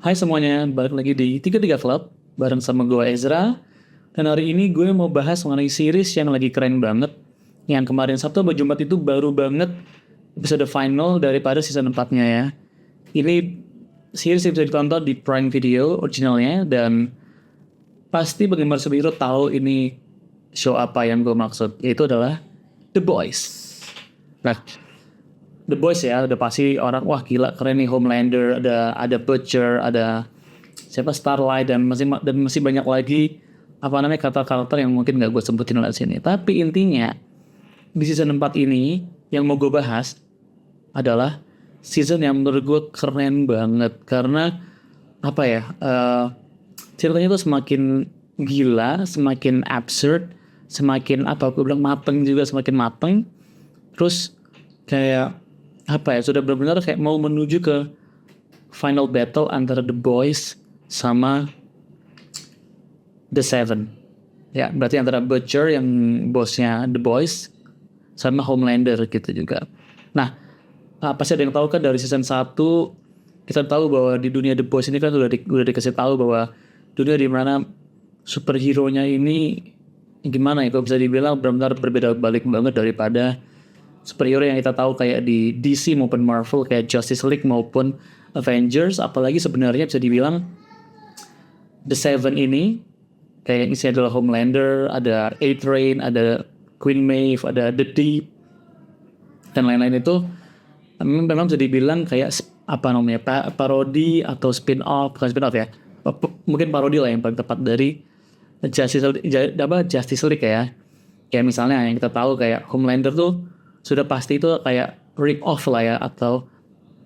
Hai semuanya, balik lagi di 33 Club bareng sama gue Ezra. Dan hari ini gue mau bahas mengenai series yang lagi keren banget. Yang kemarin Sabtu atau Jumat itu baru banget episode final daripada season 4-nya ya. Ini series yang bisa ditonton di Prime Video originalnya. Dan pasti bagaimana superhero tahu ini show apa yang gue maksud. Yaitu adalah The Boys. Nah, The Boys ya, udah pasti orang wah gila keren nih, Homelander, ada Butcher, ada siapa, Starlight, dan masih banyak lagi apa namanya karakter-karakter yang mungkin nggak gue sebutin di sini. Tapi intinya di season 4 ini yang mau gue bahas adalah season yang menurut gue keren banget karena apa ya, ceritanya tuh semakin gila, semakin absurd, semakin apa gue bilang mateng juga, semakin mateng. Terus kayak apa ya, sudah benar-benar kayak mau menuju ke final battle antara The Boys sama The Seven. Ya, berarti antara Butcher yang bosnya The Boys sama Homelander gitu juga. Nah, pasti ada yang tahu kan dari season 1 kita tahu bahwa di dunia The Boys ini kan udah dikasih tahu bahwa dunia di mana superhero-nya ini gimana ya, kalau bisa dibilang benar-benar berbeda balik banget daripada superhero yang kita tahu kayak di DC maupun Marvel, kayak Justice League maupun Avengers. Apalagi sebenarnya bisa dibilang The Seven ini kayak isinya adalah Homelander, ada A-Train, ada Queen Maeve, ada The Deep, dan lain-lain. Itu memang bisa dibilang kayak apa namanya, parodi atau spin-off, bukan spin-off ya, mungkin parodi lah yang paling tepat dari Justice League ya. Kayak misalnya yang kita tahu kayak Homelander tuh sudah pasti itu kayak rip off lah ya, atau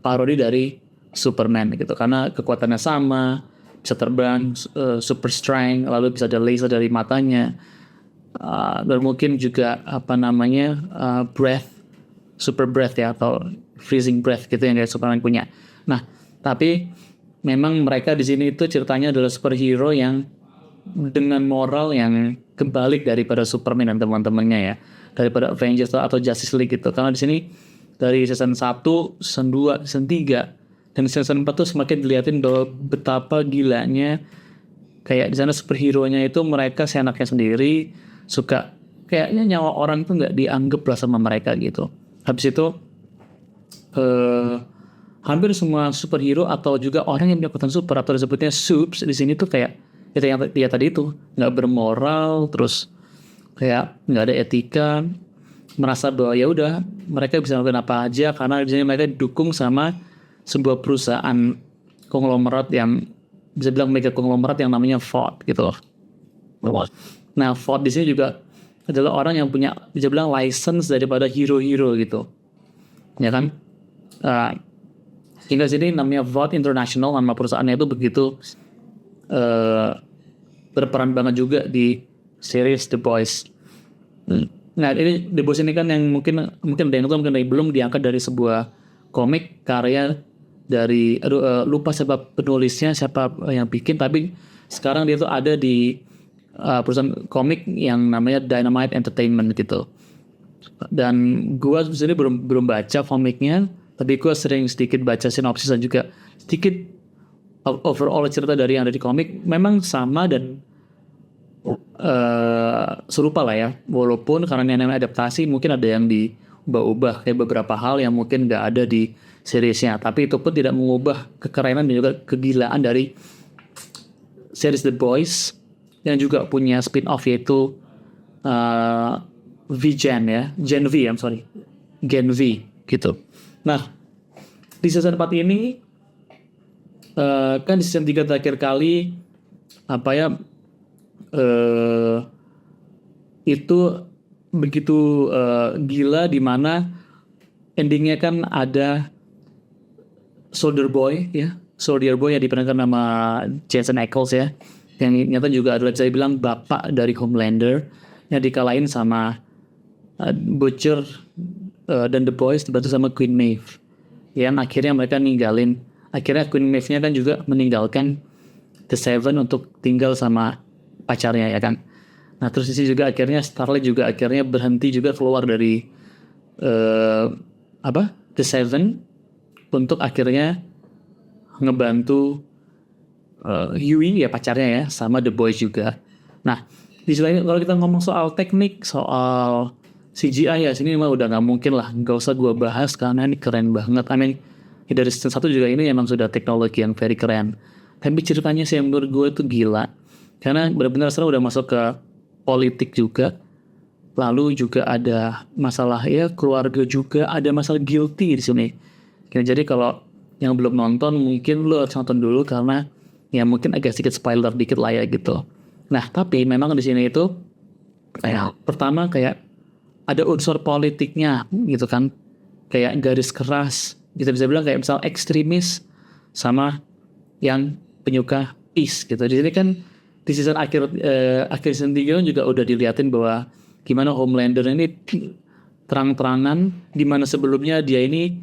parodi dari Superman gitu, karena kekuatannya sama, bisa terbang, super strength, lalu bisa ada laser dari matanya, dan mungkin juga apa namanya, breath, super breath ya, atau freezing breath gitu yang kayak Superman punya. Nah, tapi memang mereka di sini itu ceritanya adalah superhero yang dengan moral yang kebalik daripada Superman dan teman-temannya ya, daripada Avengers atau Justice League gitu. Karena di sini dari season 1, season 2, season 3 dan season 4 tuh semakin dilihatin bahwa betapa gilanya kayak di sana superhero-nya itu mereka seenaknya sendiri, suka kayaknya nyawa orang tuh nggak dianggap lah sama mereka gitu. Habis itu hampir semua superhero atau juga orang yang punya kekuatan super atau disebutnya subs di sini tuh kayak itu yang dia tadi itu nggak bermoral, terus kayak nggak ada etika, merasa bahwa ya udah mereka bisa melakukan apa aja karena di sini mereka didukung sama sebuah perusahaan konglomerat yang bisa bilang mega konglomerat yang namanya Ford gitu loh. Nah, Ford di sini juga adalah orang yang punya bisa bilang license daripada hero-hero gitu, ya kan? Hingga sini namanya Ford International, nama perusahaannya itu begitu berperan banget juga di series The Boys. Nah, ini The Boys ini kan yang mungkin ada yang tahu, mungkin ada yang belum, diangkat dari sebuah komik karya dari lupa siapa penulisnya, siapa yang bikin, tapi sekarang dia tuh ada di perusahaan komik yang namanya Dynamite Entertainment gitu. Dan gue sebenarnya belum baca komiknya, tapi gue sering sedikit baca sinopsis dan juga sedikit overall cerita dari yang ada di komik. Memang sama dan serupa lah ya, walaupun karena ini namanya adaptasi mungkin ada yang diubah-ubah kayak beberapa hal yang mungkin nggak ada di seriesnya, tapi itu pun tidak mengubah kekerenan dan juga kegilaan dari series The Boys yang juga punya spin-off yaitu V-Gen ya, Gen V, Gen V gitu. Nah, di season 4 ini kan di season 3 terakhir kali apa ya, itu begitu gila, di mana endingnya kan ada Soldier Boy yang diperankan nama Jensen Ackles ya, yang nyata juga adalah saya bilang bapak dari Homelander, yang dikalahin sama Butcher dan The Boys dibantu sama Queen Maeve, yang akhirnya mereka ninggalin. Akhirnya Queen Maeve-nya kan juga meninggalkan The Seven untuk tinggal sama pacarnya ya kan. Nah, terus di sini juga akhirnya Starlight juga akhirnya berhenti juga keluar dari The Seven untuk akhirnya ngebantu Yui ya pacarnya ya, sama The Boys juga. Nah, di selain kalau kita ngomong soal teknik, soal CGI ya sini mah udah nggak mungkin lah, nggak usah gua bahas karena ini keren banget. I mean, ya dari season 1 juga ini emang sudah teknologi yang very keren. Tapi ceritanya sih yang menurut gue itu gila, karena benar-benar sekarang udah masuk ke politik juga. Lalu juga ada masalah ya keluarga juga, ada masalah guilty di sini. Ya, jadi kalau yang belum nonton mungkin lo harus nonton dulu karena ya mungkin agak sedikit spoiler dikit lah ya gitu. Nah tapi memang di sini itu kayak pertama kayak ada unsur politiknya gitu kan, kayak garis keras, kita bisa bilang kayak misal ekstremis sama yang penyuka peace gitu. Di sini kan di season akhir season 3 kan juga udah diliatin bahwa gimana Homelander ini terang-terangan, di mana sebelumnya dia ini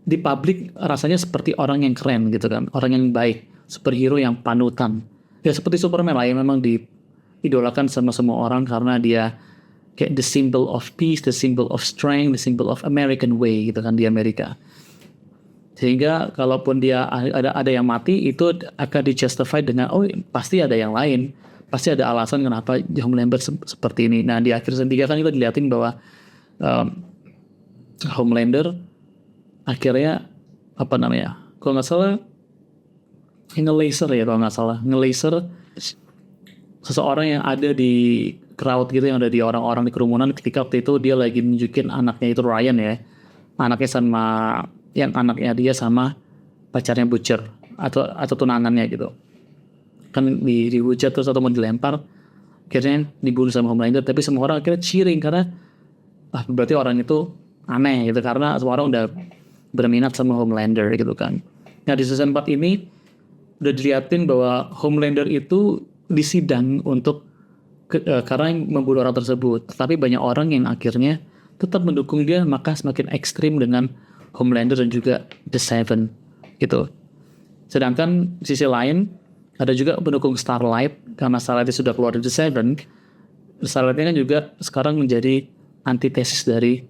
di publik rasanya seperti orang yang keren gitu kan, orang yang baik, superhero yang panutan. Ya seperti Superman lah yang memang diidolakan sama semua orang karena dia kayak the symbol of peace, the symbol of strength, the symbol of American way gitu kan di Amerika. Sehingga kalaupun dia ada yang mati itu akan di-justify dengan pasti ada yang lain, pasti ada alasan kenapa Homelander seperti ini. Nah di akhir season 3 kan kita dilihatin bahwa Homelander akhirnya kalau nggak salah nge-laser ya, kalau nggak salah nge-laser seseorang yang ada di crowd gitu, yang ada di orang-orang di kerumunan ketika waktu itu dia lagi nunjukin anaknya itu Ryan ya, anaknya sama yang anaknya dia sama pacarnya Butcher atau tunangannya gitu kan, dihujat terus atau mau dilempar, akhirnya dibunuh sama Homelander. Tapi semua orang akhirnya cheering karena berarti orang itu aneh gitu, karena semua orang udah berminat sama Homelander gitu kan. Nah di season 4 ini udah dilihatin bahwa Homelander itu disidang untuk karena membunuh orang tersebut, tapi banyak orang yang akhirnya tetap mendukung dia, maka semakin ekstrim dengan Homelander dan juga The Seven gitu. Sedangkan di sisi lain ada juga pendukung Starlight, karena Starlight sudah keluar dari The Seven. Starlightnya kan juga sekarang menjadi antitesis dari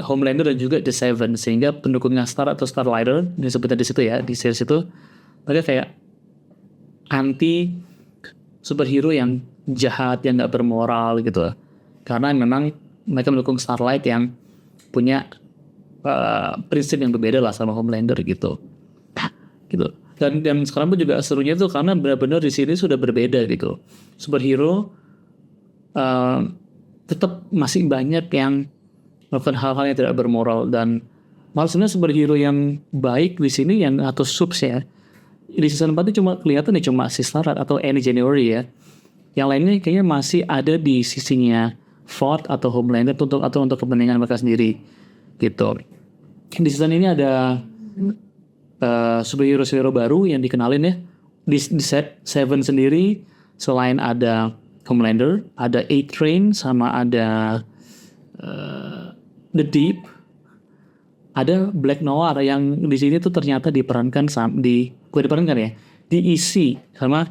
Homelander dan juga The Seven, sehingga pendukungnya Star atau Starlighter disebutnya di situ ya, di series itu mereka kayak anti superhero yang jahat, yang nggak bermoral gitu, karena memang mereka mendukung Starlight yang punya prinsip yang berbeda lah sama Homelander gitu. Dan sekarang pun juga serunya tuh karena benar-benar di sini sudah berbeda gitu. Superhero tetap masih banyak yang melakukan hal-hal yang tidak bermoral, dan malah sebenarnya superhero yang baik di sini yang atau subs ya di season 4 itu cuma kelihatan ya cuma si Starlight atau Annie January ya. Yang lainnya kayaknya masih ada di sisinya Ford atau Homelander untuk kepentingan mereka sendiri gitu. Di season ini ada superhero baru yang dikenalin ya. Di set 7 sendiri selain ada Homelander, ada A-Train sama ada The Deep, ada Black Noir yang di sini tuh ternyata diperankan diisi sama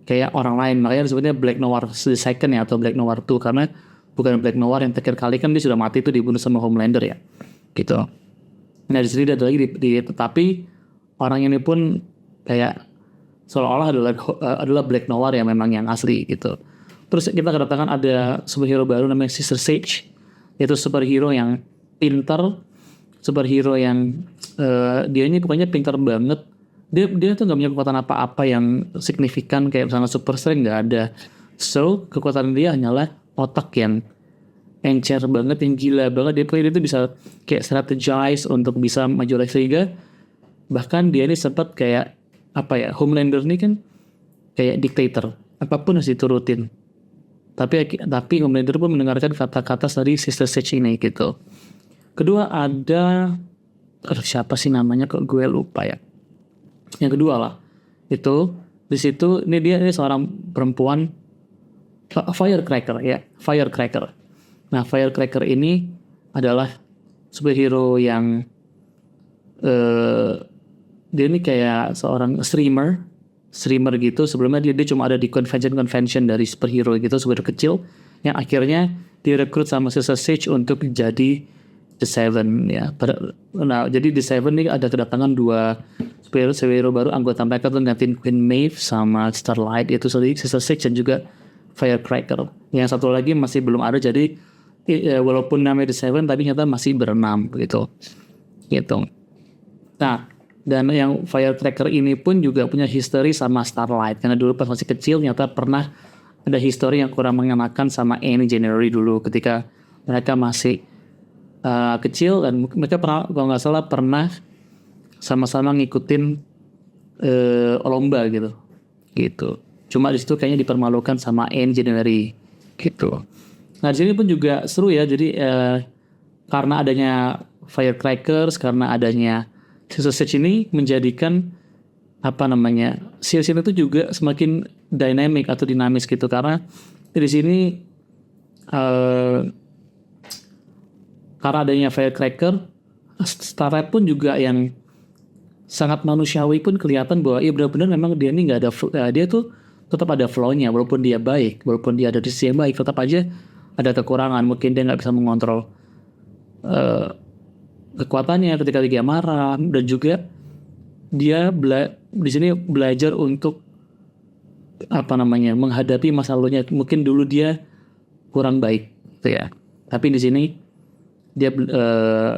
kayak orang lain, makanya disebutnya Black Noir the Second ya, atau Black Noir 2, karena bukan Black Noir yang terakhir kali kan dia sudah mati itu dibunuh sama Homelander ya gitu. Nah di sini ada lagi tetapi orang ini pun kayak seolah-olah adalah Black Noir yang memang yang asli gitu. Terus kita kedatangan ada superhero baru namanya Sister Sage, yaitu superhero yang pintar, superhero yang dia ini pokoknya pintar banget. Dia tuh nggak punya kekuatan apa-apa yang signifikan kayak misalnya super strength, nggak ada. So kekuatan dia hanyalah otak yang encer banget, yang gila banget. Dia tuh bisa kayak strategize untuk bisa maju lagi, sehingga bahkan dia ini sempat kayak Homelander ini kan kayak dictator, apapun harus diturutin. Tapi Homelander pun mendengarkan kata-kata dari Sister Sage ini gitu. Kedua ada siapa sih namanya kok gue lupa ya. Yang kedua lah itu di situ ini seorang perempuan firecracker ya, firecracker. Nah firecracker ini adalah superhero yang dia ini kayak seorang streamer gitu. Sebelumnya dia cuma ada di convention dari superhero gitu, superhero kecil yang akhirnya direkrut sama Sister Sage untuk jadi The Seven ya. Nah, jadi The Seven ini ada kedatangan 2 superhero baru anggota mereka tuh gantiin Queen Maeve sama Starlight itu sendiri, Sister Six dan juga Firecracker. Yang satu lagi masih belum ada, jadi walaupun namanya The Seven tapi ternyata masih berenam gitu. Nah, dan yang Firecracker ini pun juga punya history sama Starlight karena dulu pas masih kecil ternyata pernah ada history yang kurang mengenakan sama Annie January dulu ketika mereka masih kecil, dan mereka pernah, kalau nggak salah pernah sama-sama ngikutin lomba gitu. Cuma di situ kayaknya dipermalukan sama Annie January gitu. Nah di sini pun juga seru ya, jadi karena adanya Firecrackers, karena adanya Sister Six ini menjadikan series itu juga semakin dynamic atau dinamis gitu, karena di sini karena adanya Firecracker, Starlight pun juga yang sangat manusiawi pun kelihatan bahwa benar-benar memang dia ini nggak ada dia tuh tetap ada flow-nya, walaupun dia baik, walaupun dia ada di sisi yang baik, tetap aja ada kekurangan. Mungkin dia nggak bisa mengontrol kekuatannya ketika dia marah, dan juga dia di sini belajar untuk menghadapi masa lalunya. Mungkin dulu dia kurang baik gitu ya, tapi di sini dia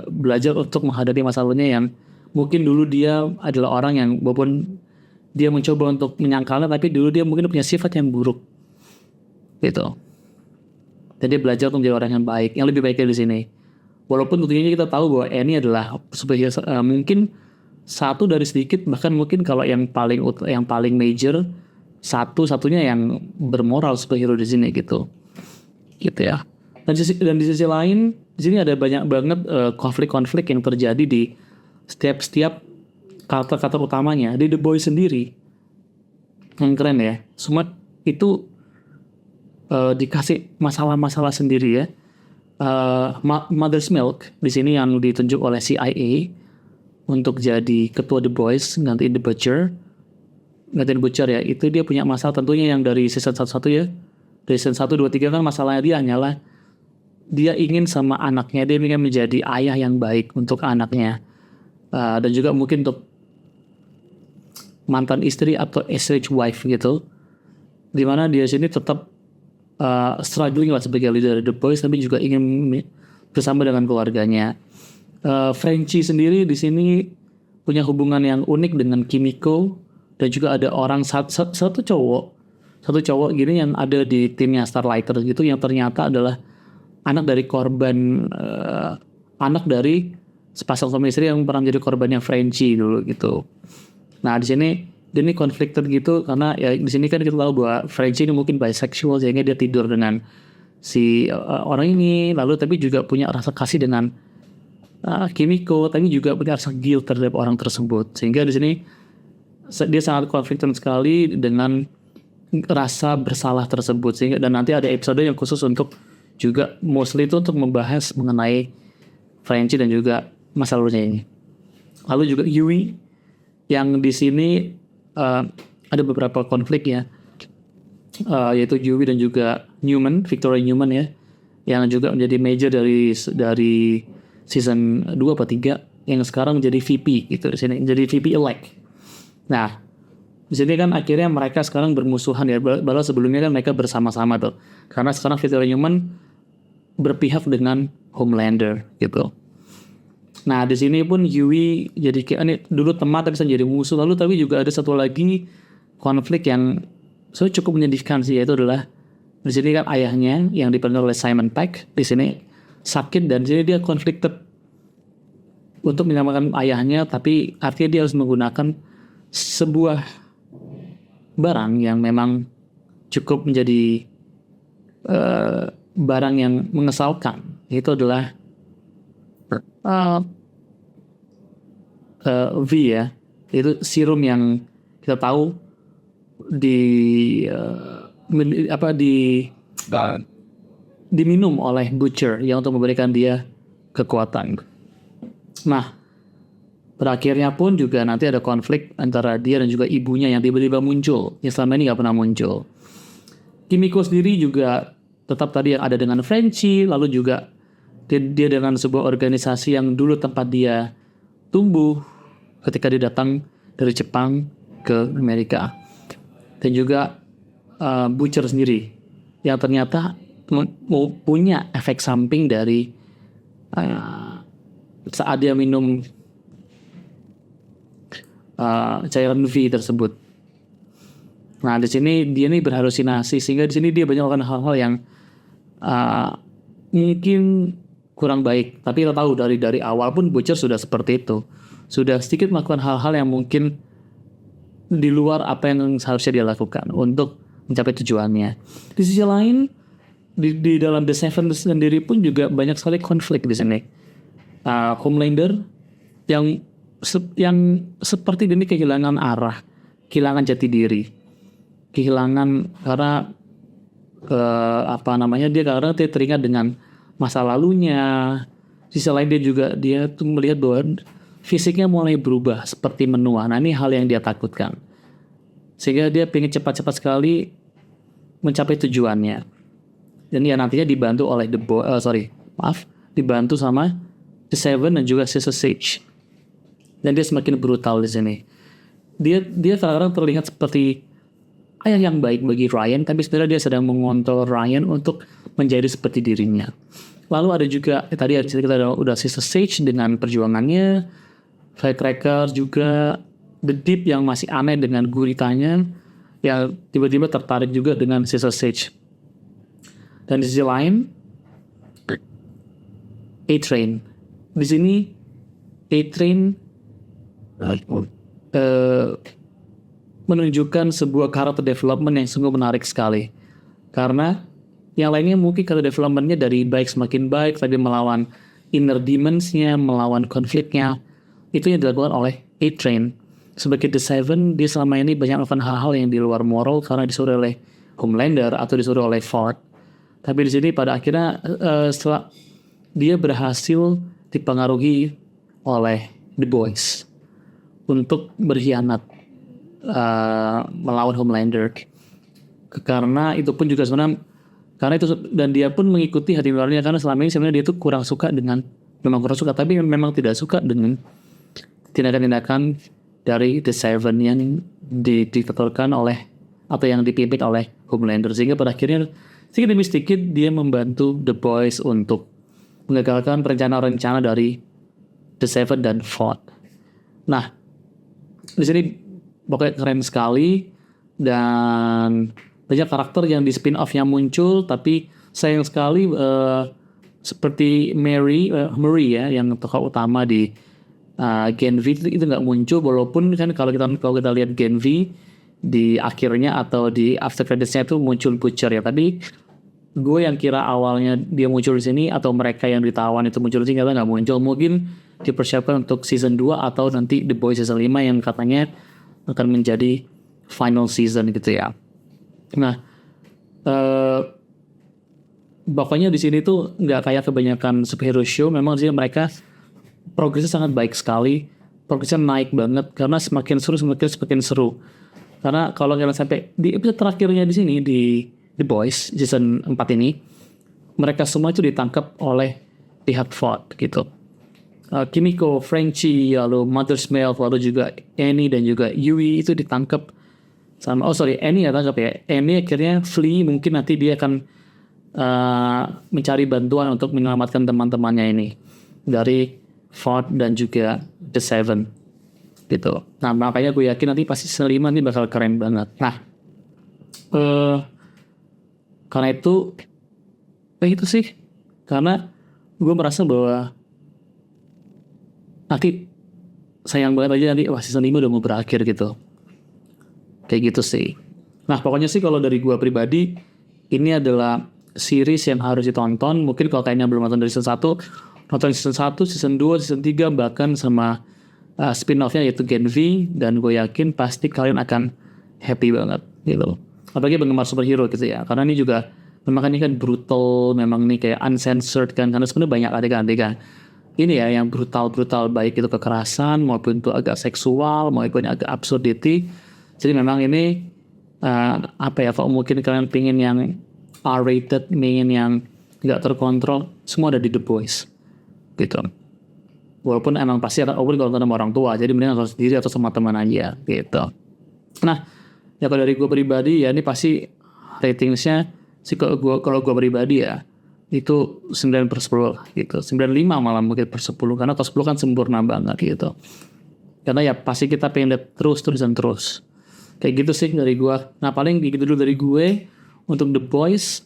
belajar untuk menghadapi masa lalunya yang mungkin dulu dia adalah orang yang walaupun dia mencoba untuk menyangkalnya, tapi dulu dia mungkin punya sifat yang buruk gitu. Jadi belajar untuk menjadi orang yang baik, yang lebih baik di sini. Walaupun tentunya kita tahu bahwa Annie adalah mungkin satu dari sedikit, bahkan mungkin kalau yang paling major, satu-satunya yang bermoral superhero di sini gitu ya. Dan di sisi lain, di sini ada banyak banget konflik-konflik yang terjadi di setiap karakter utamanya. Di The Boys sendiri, yang keren ya, semua itu dikasih masalah-masalah sendiri ya. Mother's Milk di sini yang ditunjuk oleh CIA untuk jadi ketua The Boys, gantiin Butcher ya. Itu dia punya masalah tentunya yang dari season 1 ya. Dari season 1, 2, 3 kan masalahnya dia hanyalah dia ingin sama anaknya, dia ingin menjadi ayah yang baik untuk anaknya, dan juga mungkin untuk mantan istri atau estranged wife gitu, dimana dia sini tetap struggling lah sebagai leader The Boys, tapi juga ingin bersama dengan keluarganya. Frenchie sendiri di sini punya hubungan yang unik dengan Kimiko, dan juga ada orang satu cowok gini yang ada di timnya Starlighters gitu, yang ternyata adalah anak dari korban anak dari sepasang suami istri yang pernah menjadi korbannya Frenchie dulu gitu. Nah di sini dia ini conflicted gitu, karena ya di sini kan kita tahu bahwa Frenchie ini mungkin bisexual, sehingga dia tidur dengan si orang ini, lalu tapi juga punya rasa kasih dengan Kimiko, tapi juga punya rasa guilt terhadap orang tersebut, sehingga di sini dia sangat conflicted sekali dengan rasa bersalah tersebut. Sehingga dan nanti ada episode yang khusus untuk juga mostly itu untuk membahas mengenai Frenchie dan juga masa lalunya ini. Lalu juga Yui yang di sini ada beberapa konflik ya, yaitu Yui dan juga Victoria Newman ya, yang juga menjadi major dari season 2 atau 3, yang sekarang menjadi VP gitu di sini, jadi VP elect. Nah, di sini kan akhirnya mereka sekarang bermusuhan ya, padahal sebelumnya kan mereka bersama-sama tuh. Karena sekarang Victoria Newman berpihak dengan Homelander gitu. Nah, di sini pun Yui jadi kayak ini dulu teman tapi sekarang jadi musuh. Lalu tapi juga ada satu lagi konflik yang cukup menyedihkan sih, yaitu adalah di sini kan ayahnya yang diperankan oleh Simon Pegg di sini sakit, dan di sini dia conflicted untuk menyelamatkan ayahnya, tapi artinya dia harus menggunakan sebuah barang yang memang cukup menjadi barang yang mengesalkan, itu adalah V ya, itu serum yang kita tahu diminum oleh Butcher yang untuk memberikan dia kekuatan. Nah, berakhirnya pun juga nanti ada konflik antara dia dan juga ibunya yang tiba-tiba muncul, yang selama ini nggak pernah muncul. Kimiko sendiri juga tetap tadi yang ada dengan Frenchie, lalu juga Dia dengan sebuah organisasi yang dulu tempat dia tumbuh ketika dia datang dari Jepang ke Amerika. Dan juga Butcher sendiri yang ternyata punya efek samping dari saat dia minum cairan V tersebut. Nah, di sini dia nih berhalusinasi, sehingga di sini dia banyak melakukan hal-hal yang mungkin kurang baik. Tapi kita tahu dari awal pun Butcher sudah seperti itu, sudah sedikit melakukan hal-hal yang mungkin di luar apa yang seharusnya dia lakukan untuk mencapai tujuannya. Di sisi lain, di dalam The Seven sendiri pun juga banyak sekali konflik di sini. Homelander yang seperti ini kehilangan arah, kehilangan jati diri, kehilangan karena dia karena dia teringat dengan masa lalunya. Sisi lain dia tuh melihat bahwa fisiknya mulai berubah seperti menua. Nah, ini hal yang dia takutkan, sehingga dia pengen cepat-cepat sekali mencapai tujuannya. Dan ya nantinya dibantu oleh dibantu sama The Seven dan juga Sister Sage. Dan dia semakin brutal di sini. Dia sekarang terlihat seperti ayah yang baik bagi Ryan, tapi sebenarnya dia sedang mengontrol Ryan untuk menjadi seperti dirinya. Lalu ada juga tadi kita udah Sister Sage dengan perjuangannya, Firecracker juga, The Deep yang masih aneh dengan guritanya, yang tiba-tiba tertarik juga dengan Sister Sage. Dan di sisi lain, A-Train. Di sini A-Train menunjukkan sebuah karakter development yang sungguh menarik sekali. Karena yang lainnya mungkin karakter developmentnya dari baik semakin baik, tapi melawan inner demons-nya, melawan konfliknya, itu yang dilakukan oleh A-Train. Sebagai The Seven, dia selama ini banyak melakukan hal-hal yang di luar moral karena disuruh oleh Homelander atau disuruh oleh Ford. Tapi di sini pada akhirnya setelah dia berhasil dipengaruhi oleh The Boys untuk berkhianat melawan Homelander. Karena itu pun juga sebenarnya dan dia pun mengikuti hati nuraninya, karena selama ini sebenarnya dia tuh memang kurang suka, tapi memang tidak suka dengan tindakan-tindakan dari The Seven yang didiktatorkan oleh atau yang dipimpin oleh Homelander, sehingga pada akhirnya sedikit demi sedikit dia membantu The Boys untuk mengagalkan rencana-rencana dari The Seven dan Ford. Nah, di sini pokoknya keren sekali, dan banyak karakter yang di spin-off yang muncul, tapi sayang sekali seperti Marie ya, yang tokoh utama di Gen V itu nggak muncul, walaupun kan kalau kita lihat Gen V di akhirnya atau di after credits-nya itu muncul Butcher ya, tapi gue yang kira awalnya dia muncul di sini atau mereka yang ditawan itu muncul di sini, ternyata nggak muncul. Mungkin dipersiapkan untuk season 2 atau nanti The Boys season 5 yang katanya akan menjadi final season gitu ya. Nah, pokoknya di sini tuh nggak kayak kebanyakan superhero show. Memang sih mereka progresnya sangat baik sekali, progresnya naik banget karena semakin seru. Karena kalau kalian sampai di episode terakhirnya di sini di The Boys season 4 ini, mereka semua itu ditangkap oleh pihak Ford gitu. Kimiko, Frenchie, lalu Mother's Milk, lalu juga Annie dan juga Yui itu ditangkap sama Annie nggak tangkap ya. Annie akhirnya flee, mungkin nanti dia akan mencari bantuan untuk menyelamatkan teman-temannya ini dari Ford dan juga The Seven gitu. Nah, makanya gue yakin nanti pasti season 5 ini bakal keren banget. Nah, karena itu sih, karena gue merasa bahwa nanti sayang banget aja nanti season 5 udah mau berakhir gitu. Kayak gitu sih. Nah, pokoknya sih kalau dari gue pribadi, ini adalah series yang harus ditonton. Mungkin kalau kayaknya belum nonton dari season 1, nonton season 1, season 2, season 3, bahkan sama spin-off-nya yaitu Gen V, dan gue yakin pasti kalian akan happy banget gitu. Apalagi penggemar superhero gitu ya. Karena ini juga memang ini kan brutal, memang ini kayak uncensored kan, karena sebenarnya banyak adegan-adegan ini ya yang brutal, baik itu kekerasan maupun itu agak seksual maupun agak absurdity. Jadi memang ini kalau mungkin kalian pingin yang R-rated, pingin yang nggak terkontrol, semua ada di The Boys gitu. Walaupun emang pasti akan over kalau sama orang tua, jadi mending nonton sendiri atau sama teman aja gitu. Nah, ya kalau dari gue pribadi ya ini pasti ratingsnya sih kalau gue pribadi ya itu 9/10 gitu, 95 malah mungkin per 10 karena top 10 kan sempurna banget gitu. Karena ya pasti kita pengen lihat terus dan terus. Kayak gitu sih dari gue. Nah paling gitu dulu dari gue untuk The Boys.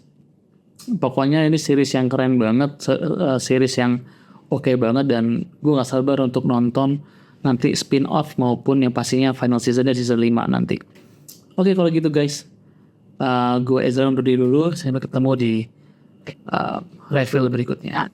Pokoknya ini series yang keren banget, series yang oke banget dan gue gak sabar untuk nonton nanti spin-off maupun yang pastinya final seasonnya season 5 nanti. Oke kalau gitu guys, gue Ezra undur diri dulu, sampai ketemu di review berikutnya.